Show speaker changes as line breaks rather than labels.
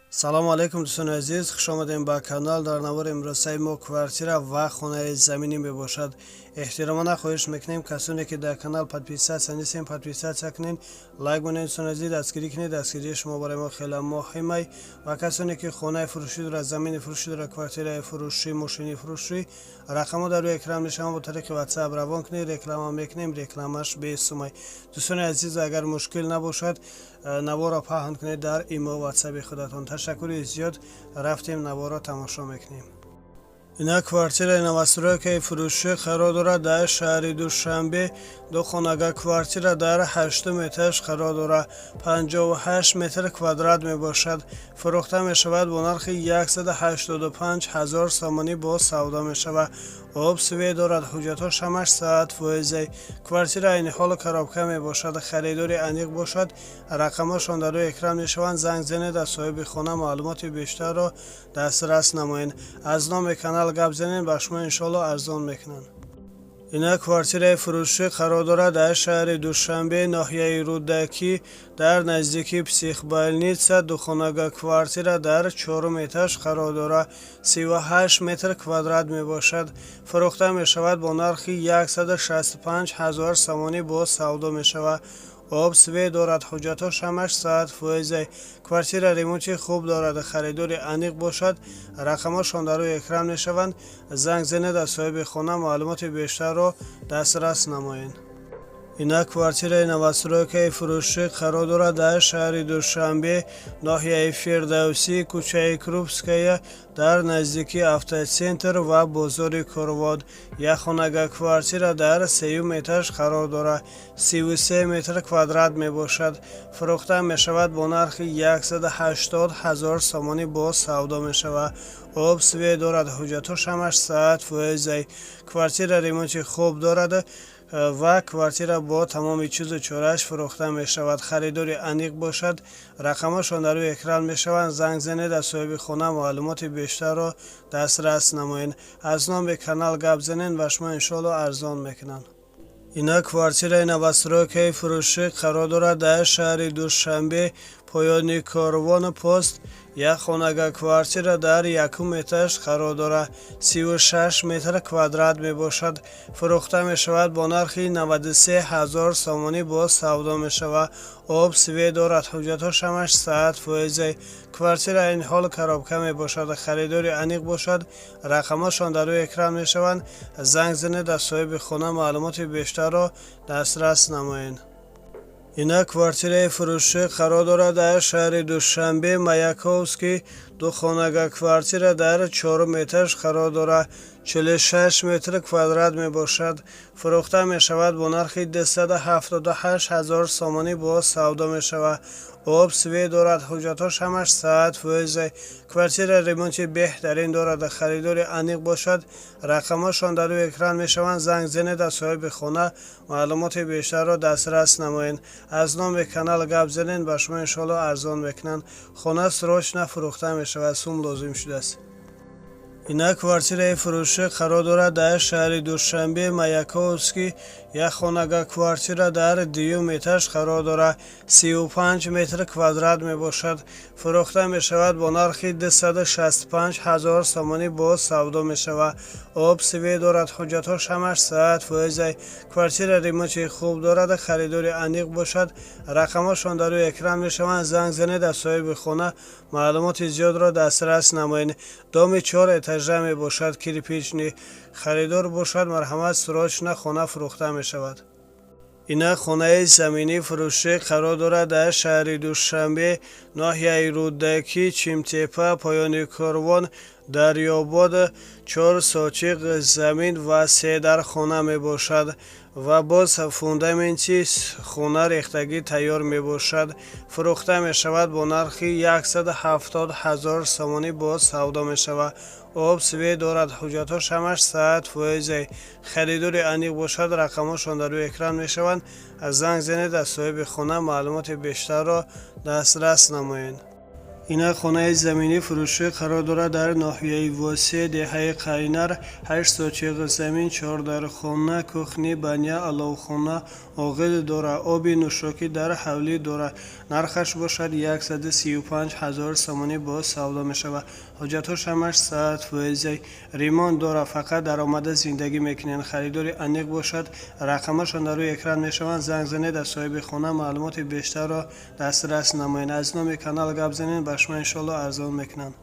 салому алайкум дӯстони азиз, хуш омадем ба канал. дар навори имрӯзаи мо квартира ва хонаи заминӣ мебошад. эҳтиромона хоҳиш мекунем касоне ки дар канал подписатсия нестем, подписатсия кунед, лайк монед. дӯстони азиз, дастгирӣ кунед, дастгирии шумо барои мо хеле муҳим. ва касоне ки хонаи фурӯшӣ дорад, замини фурӯшӣ дорад, квартираи фурӯшӣ, мошини фурӯшӣ, рақамҳо дар рӯи экран мешаванд. бо тариқи ватсап равон кунед, реклама мекунем, рекламаш бесумай. дӯстони азиз, агар мушкил набошад, наворо паҳн кунед дар имо ватсаби худатон. ташаккури зиёд. рафтем наворо тамошо мекунем. ина квартираи новостройкаи фурӯшӣ қарор дорад дар шаҳри душанбе. ду хонага квартира дар 8 этаж қарор дорад. 58 метр квадрат мебошад. фурӯхта мешавад бо нархи 185 000 сомонӣ бо савдо мешавад. об све дорад, ҳуҷҷатҳош ҳамаш саат фоизай. квартира айни ҳол коробка мебошад. харидори аниқ бошад, рақамашон дар рӯи экран мешаванд. занг занед, аз соҳиби хона маълумоти бештарро дастрас намоед. аз номи канал гап занед, ба шумо иншоалло арзон мекунанд. ина квартираи фурӯшӣ қарор дорад дар шаҳри душанбе, ноҳияи рудакӣ, дар наздикии психбольница. духонага квартира дар 4 этаж қарор дорад. 38 метр квадрат мебошад. фурӯхта мешавад бо нархи 165 000 сомонӣ бо савдо мешавад. об све дорад, ҳуҷҷатҳош ҳамаш саат фоизай. квартира ремонти хуб дорад, харидори аниқ бошад, рақамашон дар рӯи экран мешаванд. занг занед, аз соҳиби хона маълумоти бештарро дастрас намоед. ина квартираи новостройкаи фурӯшӣ қарор дорад дар шаҳри душанбе, ноҳияи фирдавсӣ, кӯчаи крупская, дар наздикии автоцентр ва бозори корвод. якхонага квартира дар 3 этаж қарор дорад. 33 метр квадрат мебошад. фурӯхта мешавад бо нархи 180 000 сомонӣ бо савдо мешавад. об све дорад, ҳуҷҷатҳош ҳамаш саат фоизай. квартира ремонти хуб дорад ва квартира бо тамоми чизу чорааш фурӯхта мешавад. харидори аниқ бошад, рақамашон дар рӯи экран мешаванд. занг занед, аз соҳиби хона маълумоти бештарро дастрас намоед. аз номи канал гап занед, ба шумо иншоалло арзон мекунанд. ина квартираи новостройкаи фурӯшӣ қарор дорад дар шаҳри душанбе, поёни корвон пост. якхонага квартира дар 1 этаж қарор дорад. 36 метр квадрат мебошад. фурӯхта мешавад бо нархи 93 000 сомонӣ бо савдо мешавад. об све дорад, ҳуҷҷатҳош ҳамаш саат фоизай. квартира айни ҳол коробка мебошад, харидори аниқ бошад, рақамашон дар рӯи экран мешаванд. занг занед, аз соҳиби хона маълумоти бештарро дастрас намоед. ина квартираи фурӯшӣ қарор дорад дар шаҳри душанбе, маяковский. ду хонага квартира дар 4 этаж қарор дорад. 46 метр квадрат мебошад. фурӯхта мешавад бо нархи 278 000 сомонӣ бо савдо мешавад. об све дорад, ҳуҷҷатҳош ҳамаш саат фоизай. квартира ремонти беҳтарин дорад, харидори аниқ бошад, рақамашон дар рӯи экран мешаванд. занг занед, аз соҳиби хона маълумоти бештарро дастрас намоед. аз номи канал гап занед, ба шумо иншоалло арзон мекунанд. хона срочно фурӯхта мешавад, сум лозим шудааст. ина квартираи фурӯшӣ қарор дорад дар шаҳри душанбе, маяковский. якхонага квартира дар 2 этаж қарор дорад. 35 метр квадрат мебошад. фурӯхта мешавад бо нархи 265 000 сомонӣ бо савдо мешавад. об све дорад, ҳуҷҷатҳош ҳамаш саат фоизай. квартира ремонти хуб дорад, харидори аниқ бошад, рақамашон дар рӯи экран мешаванд. занг занед, аз соҳиби хона маълумоти зиёдро дастрас намоед. доми 4 этажа мебошад, кирпични. харидор бошад, марҳамат, срочно хона фурӯхта мешавад. ина хонаи заминӣ фурӯшӣ қарор дорад дар шаҳри душанбе, ноҳияи рудакӣ, чимтепа, поёни корвон, дарёбод. 4 сотиқ замин ва 3 дар хона мебошад ва боз фундаменти хона рехтагӣ тайёр мебошад. фурӯхта мешавад бо нархи 170 000 сомонӣ бо савдо мешавад. об све дорад, ҳуҷҷатҳош ҳамаш саат фоизай. харидори аниқ бошад, рақамашон дар рӯи экран мешаванд. занг занед, аз соҳиби хона маълумоти бештарро дастрас намоед. ина хонаи заминӣ фурӯшӣ қарор дорад дар ноҳияи восеъ деҳаи Қайнар. 8 сотиқ замин, 4 дархона, кухни, баня, аловхона, оғил дорад. оби нӯшокӣ дар ҳавлӣ дорад. нархаш бошад 135 000 сомонӣ боз савдо мешавад. ҳоҷатҳошамаш саатфоизаи ремонт дорад. фақат даромада зиндагӣ мекунанд. харидори аниқ бошад, рақамашон дар рӯи экран мешаванд. занг занед аз соҳиби хона маълумоти бештарро дастрас намоед. аз номи канал гап занед, ба шумо иншоалло арзон мекунанд.